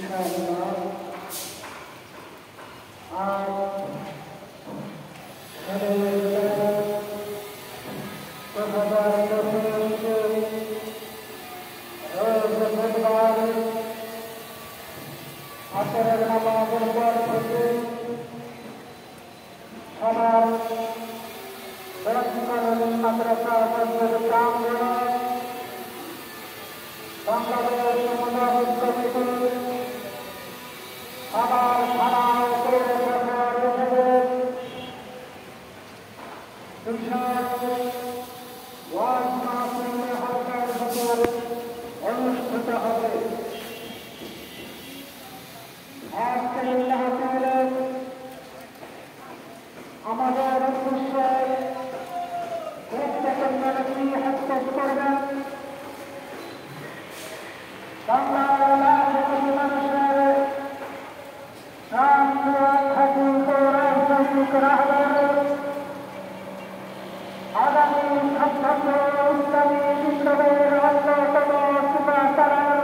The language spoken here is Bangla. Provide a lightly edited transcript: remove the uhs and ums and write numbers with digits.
ইনশাআল্লাহ আসরের নামাজের পর থেকে সবার বেসরকারি মাদ্রাসা মসজিদ প্রাঙ্গণে বাংলাদেশ মুজাহিদ কমিটি আবার থানা অনুষ্ঠিত হবে। আমাদের উদ্দেশ্যে গুরুত্বপূর্ণ একটি হস্তক্ষেপ করবেন বাংলার মানুষের রাজনৈতিক রাহবার আগামী ইসলামী বিপ্লবের অন্যতম সুপারস্টার